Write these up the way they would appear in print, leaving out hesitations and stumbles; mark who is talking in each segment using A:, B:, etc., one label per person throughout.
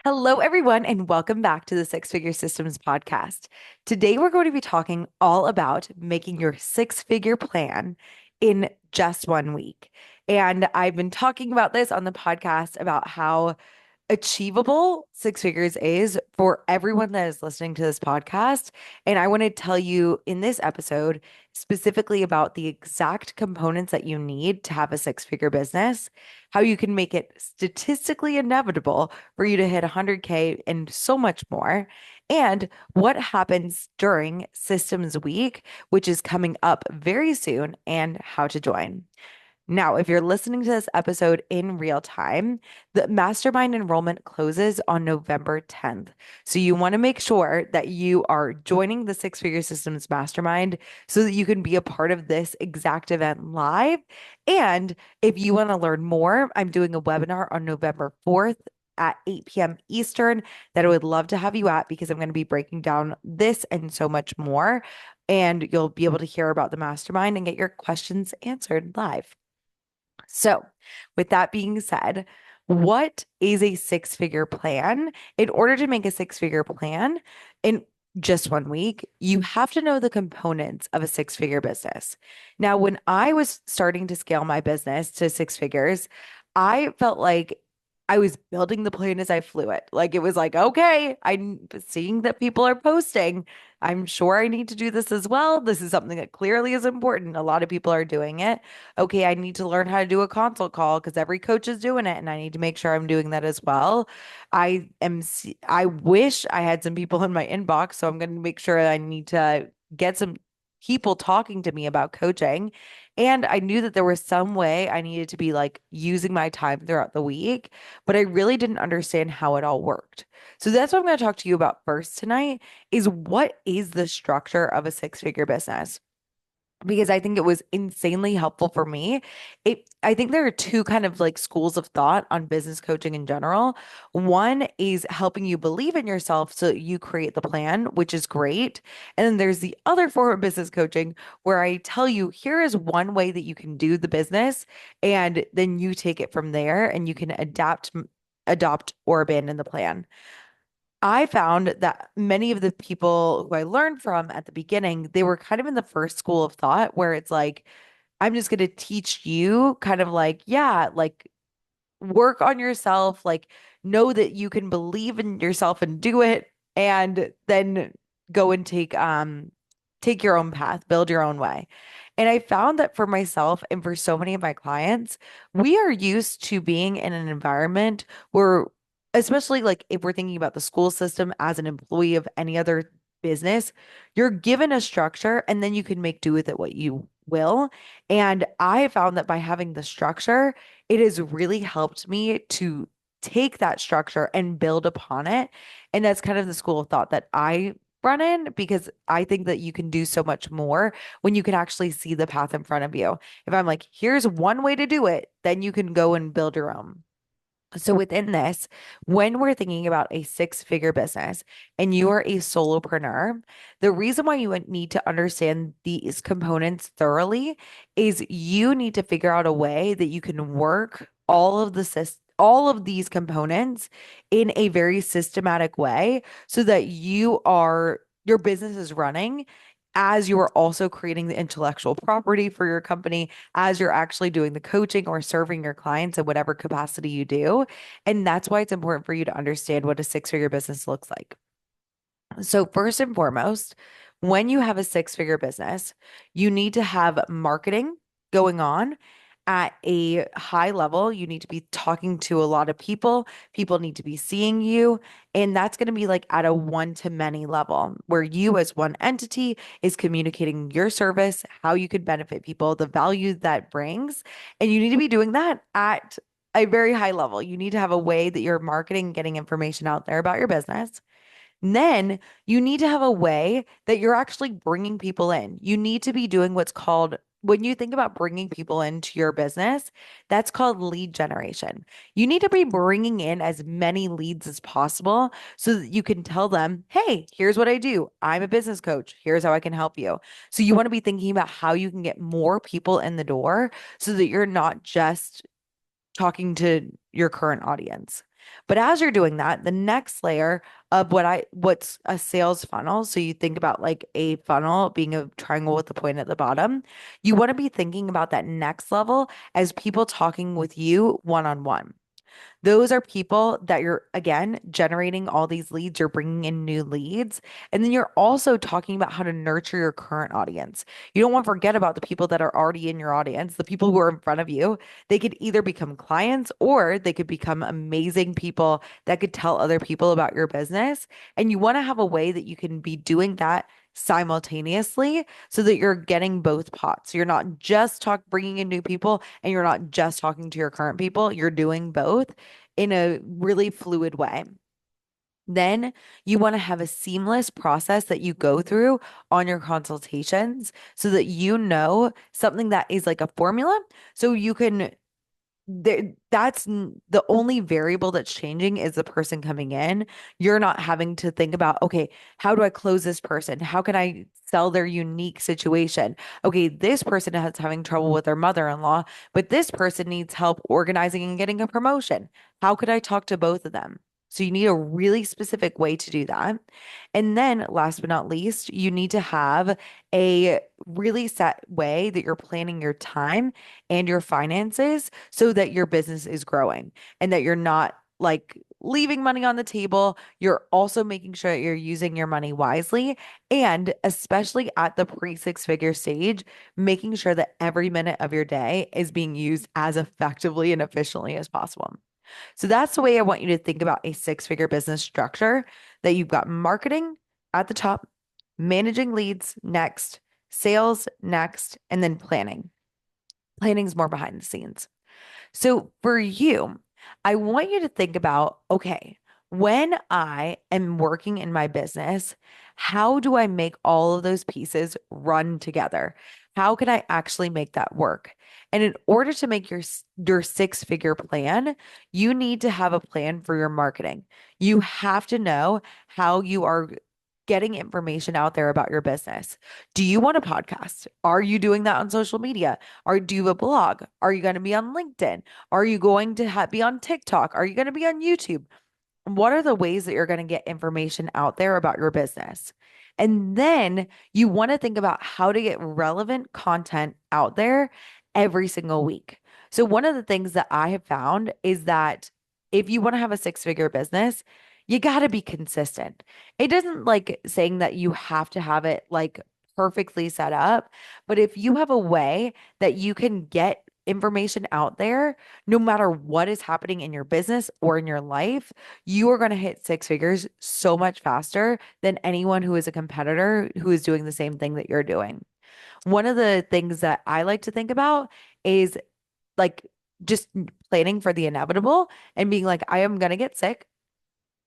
A: Hello, everyone, and welcome back to the Six Figure Systems podcast. Today, we're going to be talking all about making your six-figure plan in just 1 week. And I've been talking about this on the podcast about how achievable six figures is for everyone that is listening to this podcast. And I want to tell you in this episode specifically about the exact components that you need to have a six-figure business, how you can make it statistically inevitable for you to hit 100K and so much more, and what happens during Systems Week, which is coming up very soon, and how to join. Now, if you're listening to this episode in real time, the mastermind enrollment closes on November 10th. So you want to make sure that you are joining the Six Figure Systems Mastermind so that you can be a part of this exact event live. And if you want to learn more, I'm doing a webinar on November 4th at 8 p.m. Eastern that I would love to have you at because I'm going to be breaking down this and so much more. And you'll be able to hear about the mastermind and get your questions answered live. So, with that being said, what is a six-figure plan? In order to make a six-figure plan in just 1 week, you have to know the components of a six-figure business. Now, when I was starting to scale my business to six figures, I felt like I was building the plane as I flew it. Like it was like, okay, I'm seeing that people are posting. I'm sure I need to do this as well. This is something that clearly is important. A lot of people are doing it. Okay, I need to learn how to do a consult call because every coach is doing it and I need to make sure I'm doing that as well. I wish I had some people in my inbox, so I'm going to make sure I need to get some people talking to me about coaching. And I knew that there was some way I needed to be like using my time throughout the week, but I really didn't understand how it all worked. So that's what I'm going to talk to you about first tonight is what is the structure of a six-figure business? Because I think it was insanely helpful for me. I think there are two kind of like schools of thought on business coaching in general. One is helping you believe in yourself so you create the plan, which is great. And then there's the other form of business coaching where I tell you, here is one way that you can do the business, and then you take it from there and you can adopt or abandon the plan. I found that many of the people who I learned from at the beginning, they were kind of in the first school of thought where it's like, I'm just going to teach you kind of like, yeah, like work on yourself, like know that you can believe in yourself and do it, and then go and take your own path, build your own way. And I found that for myself and for so many of my clients, we are used to being in an environment where, especially like if we're thinking about the school system as an employee of any other business, you're given a structure and then you can make do with it what you will. And I found that by having the structure, it has really helped me to take that structure and build upon it. And that's kind of the school of thought that I run in because I think that you can do so much more when you can actually see the path in front of you. If I'm like, here's one way to do it, then you can go and build your own. So within this, when we're thinking about a six-figure business and you are a solopreneur, the reason why you would need to understand these components thoroughly is you need to figure out a way that you can work all of these components in a very systematic way so that your business is running as you are also creating the intellectual property for your company, as you're actually doing the coaching or serving your clients in whatever capacity you do. And that's why it's important for you to understand what a six-figure business looks like. So, first and foremost, when you have a six-figure business, you need to have marketing going on at a high level. You need to be talking to a lot of people. People need to be seeing you. And that's going to be like at a one to many level where you, as one entity, is communicating your service, how you could benefit people, the value that brings. And you need to be doing that at a very high level. You need to have a way that you're marketing, getting information out there about your business. Then you need to have a way that you're actually bringing people in. You need to be doing what's called, when you think about bringing people into your business, that's called lead generation. You need to be bringing in as many leads as possible so that you can tell them, hey, here's what I do. I'm a business coach. Here's how I can help you. So you want to be thinking about how you can get more people in the door so that you're not just talking to your current audience. But as you're doing that, the next layer of what's a sales funnel, so you think about like a funnel being a triangle with a point at the bottom, you want to be thinking about that next level as people talking with you one on one. Those are people that you're, again, generating all these leads. You're bringing in new leads. And then you're also talking about how to nurture your current audience. You don't want to forget about the people that are already in your audience, the people who are in front of you. They could either become clients or they could become amazing people that could tell other people about your business. And you want to have a way that you can be doing that simultaneously so that you're getting both pots. You're not just bringing in new people and you're not just talking to your current people. You're doing both in a really fluid way. Then you want to have a seamless process that you go through on your consultations so that you know something that is like a formula. So you can the only variable that's changing is the person coming in. You're not having to think about, okay, how do I close this person? How can I sell their unique situation? Okay, this person is having trouble with their mother-in-law, but this person needs help organizing and getting a promotion. How could I talk to both of them? So you need a really specific way to do that. And then last but not least, you need to have a really set way that you're planning your time and your finances so that your business is growing and that you're not like leaving money on the table. You're also making sure that you're using your money wisely. And especially at the pre-six-figure stage, making sure that every minute of your day is being used as effectively and efficiently as possible. So that's the way I want you to think about a six-figure business structure, that you've got marketing at the top, managing leads next, sales next, and then planning. Planning is more behind the scenes. So for you, I want you to think about, okay, when I am working in my business, how do I make all of those pieces run together? How can I actually make that work? And in order to make your six-figure plan, you need to have a plan for your marketing. You have to know how you are getting information out there about your business. Do you want a podcast? Are you doing that on social media? Or do you have a blog? Are you going to be on LinkedIn? Are you going to be on TikTok? Are you going to be on YouTube? What are the ways that you're going to get information out there about your business? And then you want to think about how to get relevant content out there every single week. So, one of the things that I have found is that if you want to have a six-figure business, you got to be consistent. It doesn't like saying that you have to have it like perfectly set up, but if you have a way that you can get information out there, no matter what is happening in your business or in your life, you are going to hit six figures so much faster than anyone who is a competitor who is doing the same thing that you're doing. One of the things that I like to think about is like just planning for the inevitable and being like, I am going to get sick.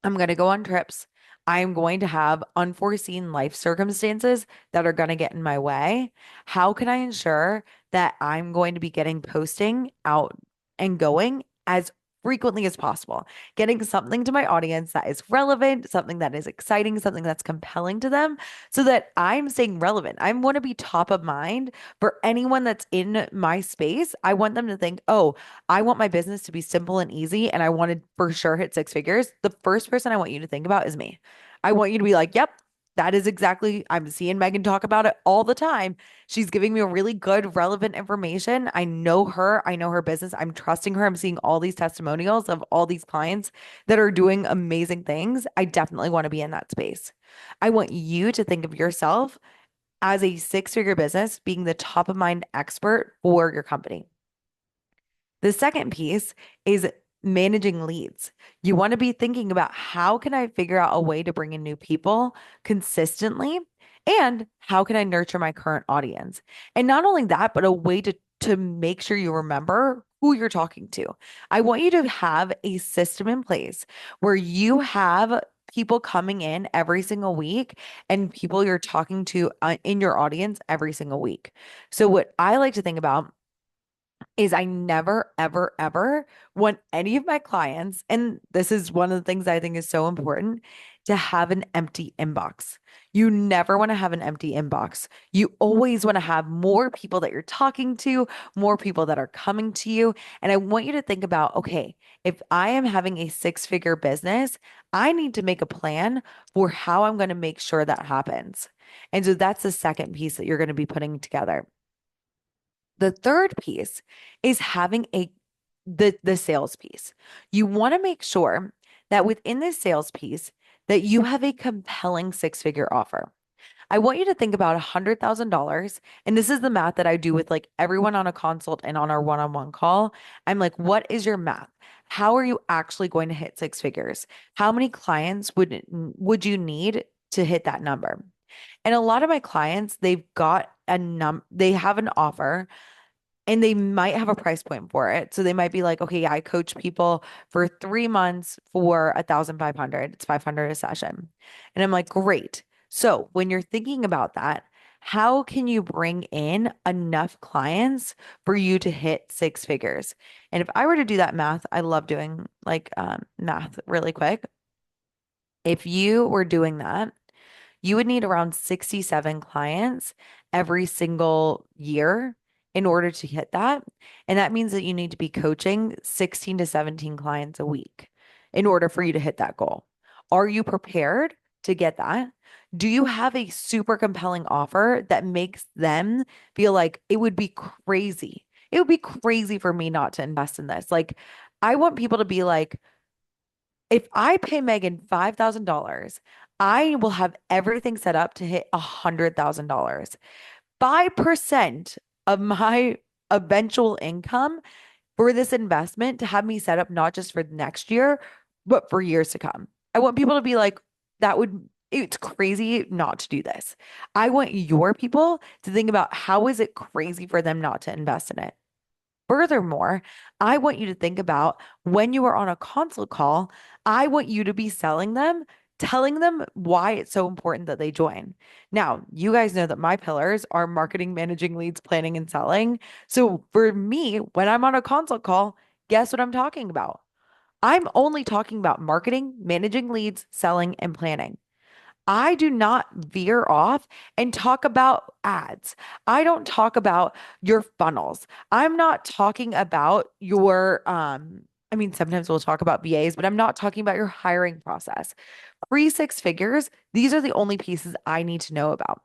A: I'm going to go on trips. I'm going to have unforeseen life circumstances that are going to get in my way. How can I ensure that I'm going to be getting posting out and going as frequently as possible? Getting something to my audience that is relevant, something that is exciting, something that's compelling to them so that I'm staying relevant. I want to be top of mind for anyone that's in my space. I want them to think, oh, I want my business to be simple and easy, and I want to for sure hit six figures. The first person I want you to think about is me. I want you to be like, yep, that is exactly, I'm seeing Megan talk about it all the time. She's giving me a really good, relevant information. I know her, I know her business. I'm trusting her. I'm seeing all these testimonials of all these clients that are doing amazing things. I definitely want to be in that space. I want you to think of yourself as a six-figure business being the top of mind expert for your company. The second piece is managing leads. You want to be thinking about how can I figure out a way to bring in new people consistently, and how can I nurture my current audience? And not only that, but a way to make sure you remember who you're talking to. I want you to have a system in place where you have people coming in every single week and people you're talking to in your audience every single week. So what I like to think about is I never, ever, ever want any of my clients, and this is one of the things I think is so important, to have an empty inbox. You never want to have an empty inbox. You always want to have more people that you're talking to, more people that are coming to you. And I want you to think about, okay, if I am having a six-figure business, I need to make a plan for how I'm going to make sure that happens. And so that's the second piece that you're going to be putting together. The third piece is having the sales piece. You want to make sure that within this sales piece that you have a compelling six-figure offer. I want you to think about $100,000. And this is the math that I do with like everyone on a consult and on our one-on-one call. I'm like, what is your math? How are you actually going to hit six figures? How many clients would you need to hit that number? And a lot of my clients, they have an offer and they might have a price point for it. So they might be like, okay, yeah, I coach people for 3 months for 1,500. It's 500 a session. And I'm like, great. So when you're thinking about that, how can you bring in enough clients for you to hit six figures? And if I were to do that math, I love doing like math really quick. If you were doing that, you would need around 67 clients every single year in order to hit that. And that means that you need to be coaching 16 to 17 clients a week in order for you to hit that goal. Are you prepared to get that? Do you have a super compelling offer that makes them feel like it would be crazy? It would be crazy for me not to invest in this. Like, I want people to be like, if I pay Megan $5,000, I will have everything set up to hit $100,000. 5% of my eventual income for this investment to have me set up not just for next year, but for years to come. I want people to be like, it's crazy not to do this. I want your people to think about how is it crazy for them not to invest in it. Furthermore, I want you to think about when you are on a consult call, I want you to be selling them, telling them why it's so important that they join. Now, you guys know that my pillars are marketing, managing leads, planning, and selling. So for me, when I'm on a consult call, guess what I'm talking about? I'm only talking about marketing, managing leads, selling, and planning. I do not veer off and talk about ads. I don't talk about your funnels. I'm not talking about I mean, sometimes we'll talk about VAs, but I'm not talking about your hiring process. Pre six figures, these are the only pieces I need to know about.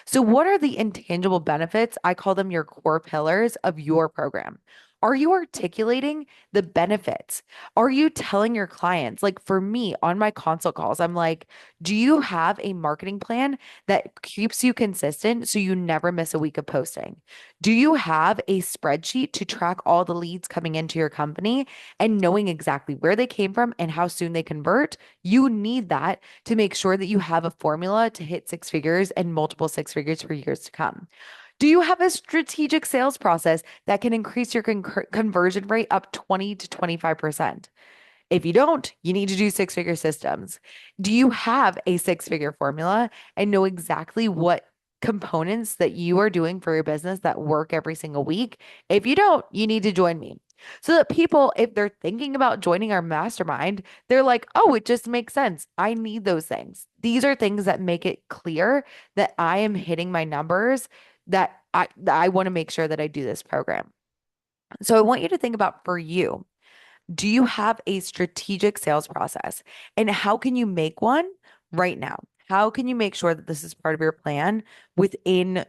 A: So, what are the intangible benefits? I call them your core pillars of your program. Are you articulating the benefits? Are you telling your clients, like for me on my consult calls, I'm like, do you have a marketing plan that keeps you consistent so you never miss a week of posting? Do you have a spreadsheet to track all the leads coming into your company and knowing exactly where they came from and how soon they convert? You need that to make sure that you have a formula to hit six figures and multiple six figures for years to come. Do you have a strategic sales process that can increase your conversion rate up 20 to 25%? If you don't, you need to do six-figure systems. Do you have a six-figure formula and know exactly what components that you are doing for your business that work every single week? If you don't, you need to join me. So that people, if they're thinking about joining our mastermind, they're like, oh, it just makes sense. I need those things. These are things that make it clear that I am hitting my numbers, that I want to make sure that I do this program. So I want you to think about for you, do you have a strategic sales process? And how can you make one right now? How can you make sure that this is part of your plan within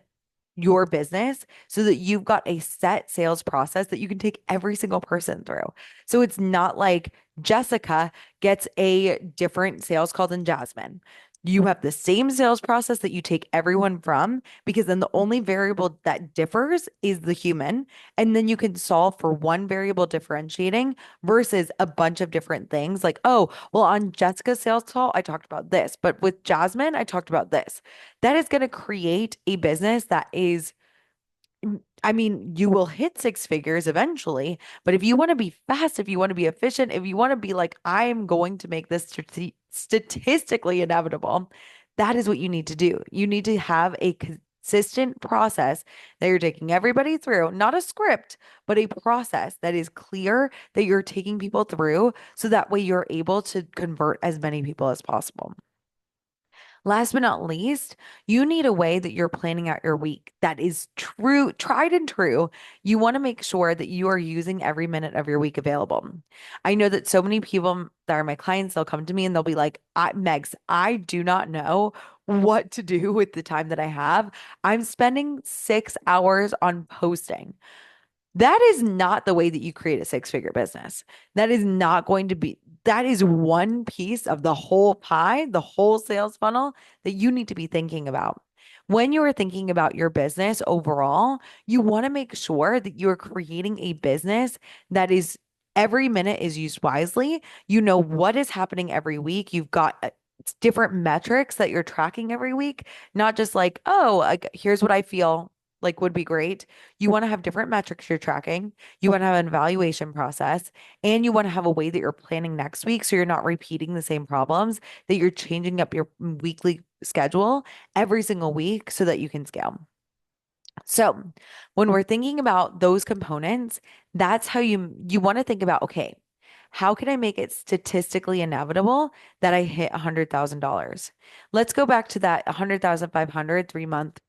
A: your business so that you've got a set sales process that you can take every single person through? So it's not like Jessica gets a different sales call than Jasmine. You have the same sales process that you take everyone from, because then the only variable that differs is the human. And then you can solve for one variable differentiating versus a bunch of different things. Like, oh, well, on Jessica's sales call, I talked about this, but with Jasmine, I talked about this. That is going to create a business that is, I mean, you will hit six figures eventually, but if you want to be fast, if you want to be efficient, if you want to be like, I'm going to make this statistically inevitable, that is what you need to do. You need to have a consistent process that you're taking everybody through, not a script, but a process that is clear that you're taking people through so that way you're able to convert as many people as possible. Last but not least, you need a way that you're planning out your week that is true, tried and true. You want to make sure that you are using every minute of your week available. I know that so many people that are my clients, they'll come to me and they'll be like, Megs, I do not know what to do with the time that I have. I'm spending 6 hours on posting. That is not the way that you create a six-figure business. That is not going to be, that is one piece of the whole pie, the whole sales funnel that you need to be thinking about. When you are thinking about your business overall, you want to make sure that you are creating a business that is every minute is used wisely. You know what is happening every week. You've got different metrics that you're tracking every week, not just like, oh, like, here's what I feel like would be great. You want to have different metrics you're tracking. You want to have an evaluation process, and you want to have a way that you're planning next week so you're not repeating the same problems, that you're changing up your weekly schedule every single week so that you can scale. So, when we're thinking about those components, that's how you want to think about, okay, how can I make it statistically inevitable that I hit $100,000? Let's go back to that 100,500 3-month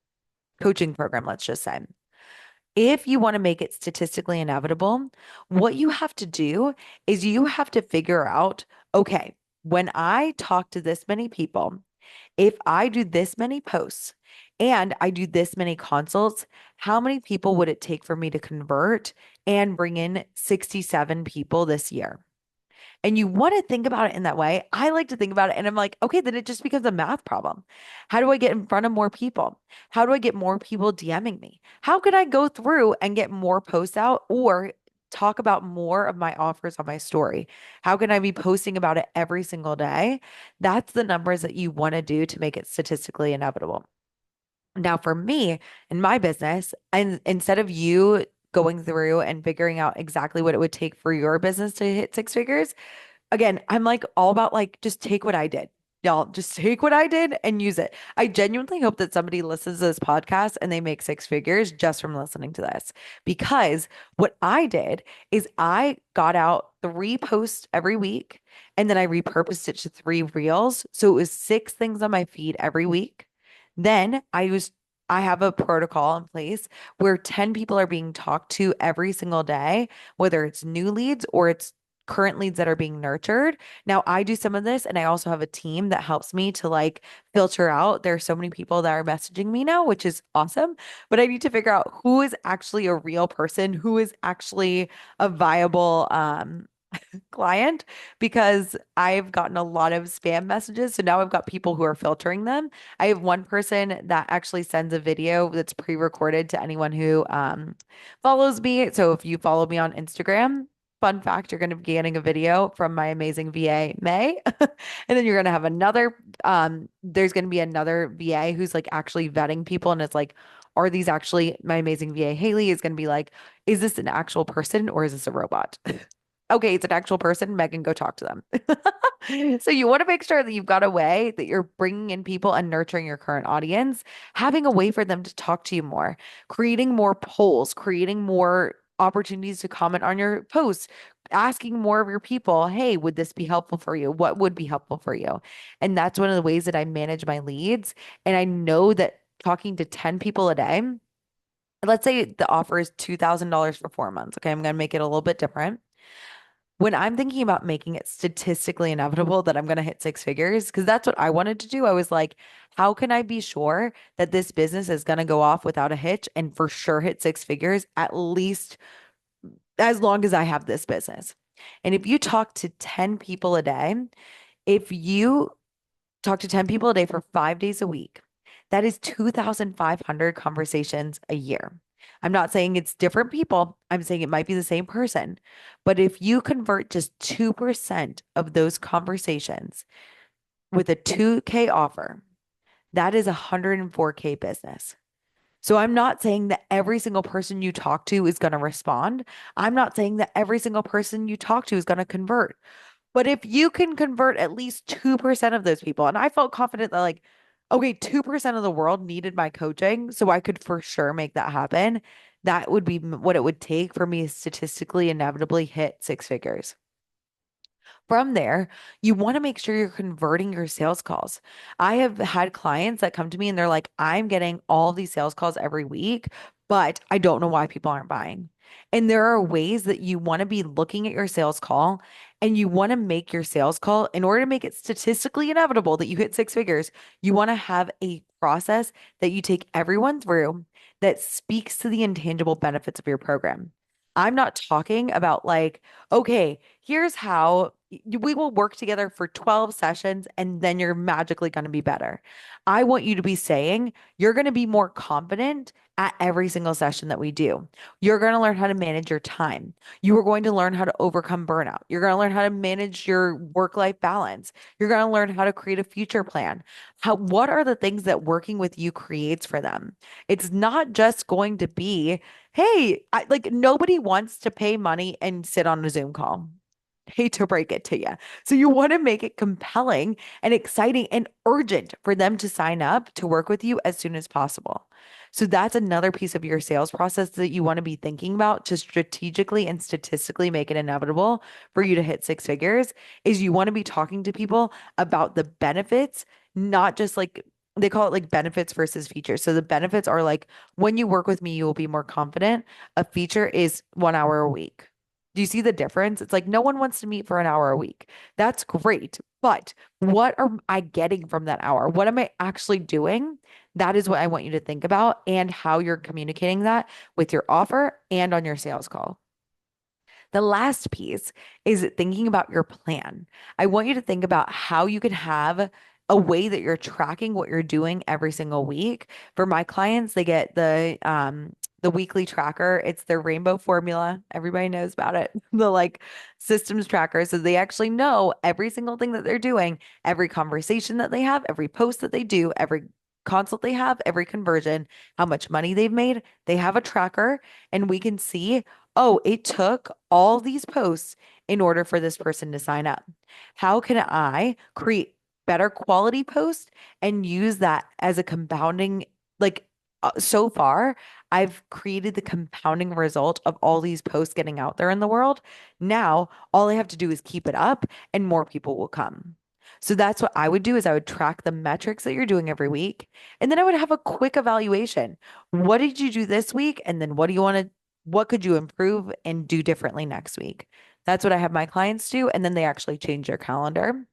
A: coaching program, let's just say. If you want to make it statistically inevitable, what you have to do is you have to figure out, okay, when I talk to this many people, if I do this many posts and I do this many consults, how many people would it take for me to convert and bring in 67 people this year? And you want to think about it in that way. I like to think about it and I'm like, okay, then it just becomes a math problem. How do I get in front of more people? How do I get more people DMing me? How can I go through and get more posts out or talk about more of my offers on my story? How can I be posting about it every single day? That's the numbers that you want to do to make it statistically inevitable. Now, for me in my business, and instead of you going through and figuring out exactly what it would take for your business to hit six figures, again, I'm like all about like just take what I did. Y'all just take what I did and use it. I genuinely hope that somebody listens to this podcast and they make six figures just from listening to this. Because what I did is I got out 3 posts every week and then I repurposed it to 3 reels. So it was 6 things on my feed every week. Then I have a protocol in place where 10 people are being talked to every single day, whether it's new leads or it's current leads that are being nurtured. Now, I do some of this and I also have a team that helps me to like filter out. There are so many people that are messaging me now, which is awesome, but I need to figure out who is actually a real person, who is actually a viable client, because I've gotten a lot of spam messages. So now I've got people who are filtering them. I have one person that actually sends a video that's pre-recorded to anyone who follows me. So if you follow me on Instagram, fun fact, you're going to be getting a video from my amazing VA, May. And then you're going to have another, there's going to be another VA who's like actually vetting people. And it's like, are these actually my amazing VA, Haley, is going to be like, is this an actual person or is this a robot? Okay, it's an actual person. Megan, go talk to them. So you want to make sure that you've got a way that you're bringing in people and nurturing your current audience, having a way for them to talk to you more, creating more polls, creating more opportunities to comment on your posts, asking more of your people, hey, would this be helpful for you? What would be helpful for you? And that's one of the ways that I manage my leads. And I know that talking to 10 people a day, let's say the offer is $2,000 for 4 months. Okay, I'm going to make it a little bit different. When I'm thinking about making it statistically inevitable that I'm going to hit six figures, because that's what I wanted to do, I was like, how can I be sure that this business is going to go off without a hitch and for sure hit six figures at least as long as I have this business? And if you talk to 10 people a day, if you talk to 10 people a day for 5 days a week, that is 2,500 conversations a year. I'm not saying it's different people. I'm saying it might be the same person. But if you convert just 2% of those conversations with a 2K offer, that is a 104K business. So I'm not saying that every single person you talk to is going to respond. I'm not saying that every single person you talk to is going to convert. But if you can convert at least 2% of those people, and I felt confident that like okay, 2% of the world needed my coaching, so I could for sure make that happen. That would be what it would take for me to statistically inevitably hit six figures. From there, you want to make sure you're converting your sales calls. I have had clients that come to me and they're like, I'm getting all these sales calls every week, but I don't know why people aren't buying. And there are ways that you want to be looking at your sales call and you want to make your sales call in order to make it statistically inevitable that you hit six figures. You want to have a process that you take everyone through that speaks to the intangible benefits of your program. I'm not talking about like, okay, here's how we will work together for 12 sessions and then you're magically going to be better. I want you to be saying you're going to be more confident at every single session that we do. You're going to learn how to manage your time. You are going to learn how to overcome burnout. You're going to learn how to manage your work-life balance. You're going to learn how to create a future plan. What are the things that working with you creates for them? It's not just going to be, hey, like nobody wants to pay money and sit on a Zoom call. Hate to break it to you. So you want to make it compelling and exciting and urgent for them to sign up to work with you as soon as possible. So that's another piece of your sales process that you want to be thinking about to strategically and statistically make it inevitable for you to hit six figures is you want to be talking to people about the benefits, not just like they call it like benefits versus features. So the benefits are like when you work with me, you will be more confident. A feature is 1 hour a week. Do you see the difference? It's like no one wants to meet for an hour a week. That's great. But what am I getting from that hour? What am I actually doing? That is what I want you to think about and how you're communicating that with your offer and on your sales call. The last piece is thinking about your plan. I want you to think about how you can have a way that you're tracking what you're doing every single week. For my clients, they get the weekly tracker. It's their rainbow formula. Everybody knows about it. The like systems tracker. So they actually know every single thing that they're doing, every conversation that they have, every post that they do, every consult they have, every conversion, how much money they've made. They have a tracker and we can see, oh, it took all these posts in order for this person to sign up. How can I create better quality posts and use that as a compounding, like so far, I've created the compounding result of all these posts getting out there in the world. Now, all I have to do is keep it up and more people will come. So that's what I would do is I would track the metrics that you're doing every week. And then I would have a quick evaluation. What did you do this week? And then what could you improve and do differently next week? That's what I have my clients do. And then they actually change their calendar.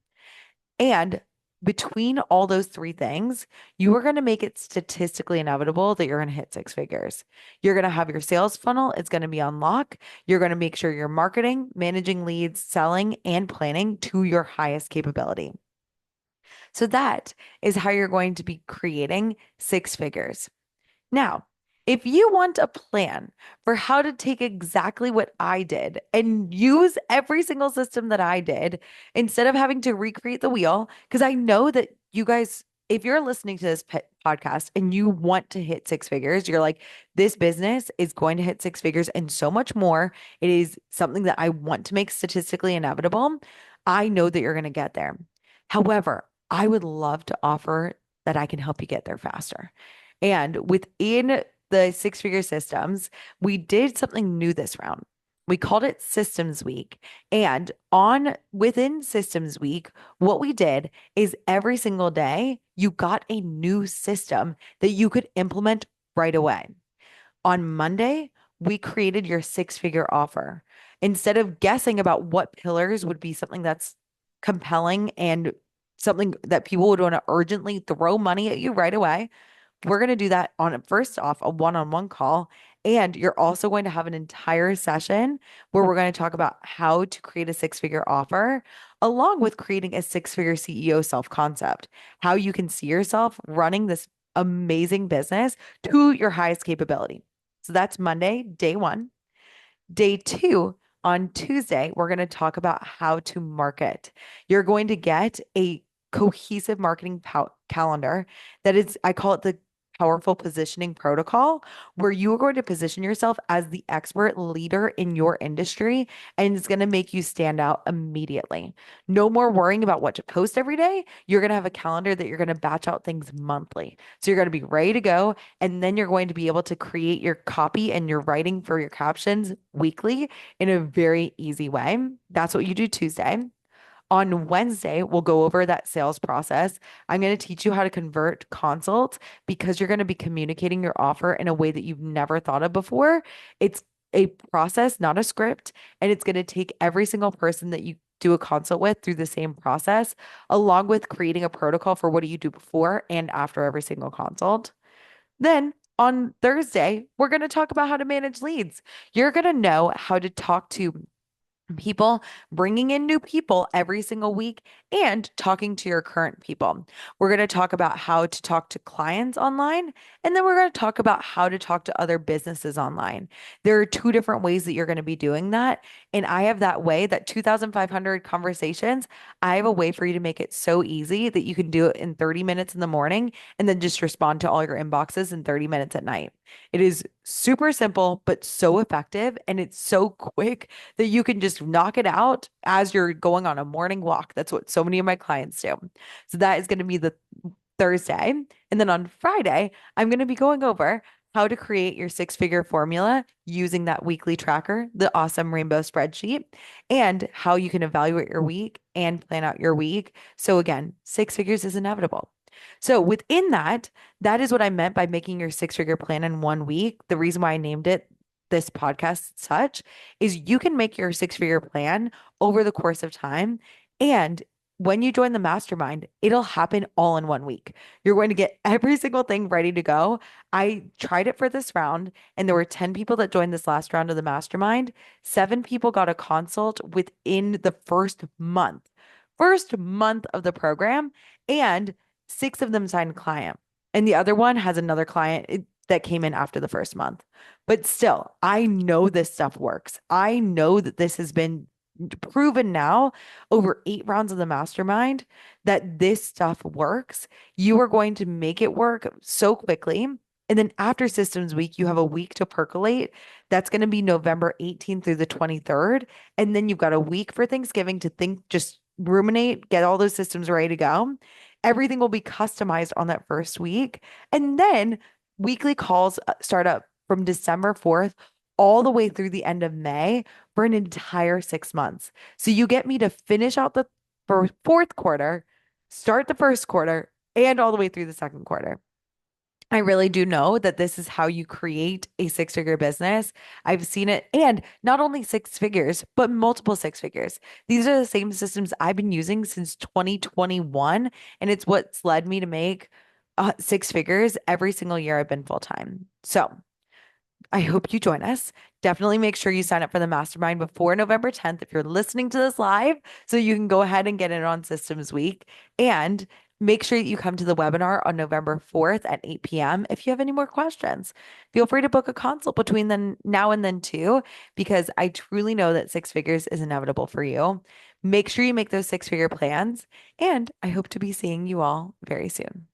A: And between all those three things, you are going to make it statistically inevitable that you're going to hit six figures. You're going to have your sales funnel, it's going to be on lock. You're going to make sure you're marketing, managing leads, selling, and planning to your highest capability. So that is how you're going to be creating six figures. Now, if you want a plan for how to take exactly what I did and use every single system that I did instead of having to recreate the wheel, because I know that you guys, if you're listening to this podcast and you want to hit six figures, you're like, this business is going to hit six figures and so much more. It is something that I want to make statistically inevitable. I know that you're going to get there. However, I would love to offer that I can help you get there faster. And within the six figure systems, we did something new this round. We called it Systems Week. And on within Systems Week, what we did is every single day, you got a new system that you could implement right away. On Monday, we created your six figure offer. Instead of guessing about what pillars would be something that's compelling and something that people would want to urgently throw money at you right away, we're going to do that on first off a one-on-one call. And you're also going to have an entire session where we're going to talk about how to create a six-figure offer, along with creating a six-figure CEO self-concept, how you can see yourself running this amazing business to your highest capability. So that's Monday, day one. Day two, on Tuesday, we're going to talk about how to market. You're going to get a cohesive marketing calendar that is, I call it the powerful positioning protocol where you are going to position yourself as the expert leader in your industry, and it's going to make you stand out immediately. No more worrying about what to post every day. You're going to have a calendar that you're going to batch out things monthly. So you're going to be ready to go. And then you're going to be able to create your copy and your writing for your captions weekly in a very easy way. That's what you do Tuesday. On Wednesday, we'll go over that sales process. I'm going to teach you how to convert consults because you're going to be communicating your offer in a way that you've never thought of before. It's a process, not a script, and it's going to take every single person that you do a consult with through the same process, along with creating a protocol for what do you do before and after every single consult. Then on Thursday, we're going to talk about how to manage leads. You're going to know how to talk to people, bringing in new people every single week, and talking to your current people. We're going to talk about how to talk to clients online, and then we're going to talk about how to talk to other businesses online. There are two different ways that you're going to be doing that. And I have that way, that 2,500 conversations. I have a way for you to make it so easy that you can do it in 30 minutes in the morning and then just respond to all your inboxes in 30 minutes at night. It is super simple, but so effective. And it's so quick that you can just knock it out as you're going on a morning walk. That's what so many of my clients do. So that is going to be the Thursday. And then on Friday, I'm going to be going over how to create your six-figure formula using that weekly tracker, the awesome rainbow spreadsheet, and how you can evaluate your week and plan out your week. So again, six figures is inevitable. So within that, that is what I meant by making your six-figure plan in 1 week. The reason why I named it this podcast such is you can make your six-figure plan over the course of time. And when you join the mastermind, it'll happen all in 1 week. You're going to get every single thing ready to go. I tried it for this round, and there were 10 people that joined this last round of the mastermind. 7 people got a consult within the first month of the program, and 6 of them signed a client. And the other one has another client that came in after the first month. But still, I know this stuff works. I know that this has been proven now over 8 rounds of the mastermind that this stuff works. You are going to make it work so quickly. And then after systems week, you have a week to percolate. That's going to be November 18th through the 23rd. And then you've got a week for Thanksgiving to think, just ruminate, get all those systems ready to go. Everything will be customized on that first week. And then weekly calls start up from December 4th all the way through the end of May for an entire 6 months. So you get me to finish out the fourth quarter, start the first quarter, and all the way through the second quarter. I really do know that this is how you create a six-figure business. I've seen it, and not only six figures, but multiple six figures. These are the same systems I've been using since 2021, and it's what's led me to make six figures every single year I've been full time. So I hope you join us. Definitely make sure you sign up for the mastermind before November 10th if you're listening to this live, so you can go ahead and get it on Systems Week. And make sure that you come to the webinar on November 4th at 8 p.m. If you have any more questions, feel free to book a consult between then now and then too, because I truly know that six figures is inevitable for you. Make sure you make those six-figure plans, and I hope to be seeing you all very soon.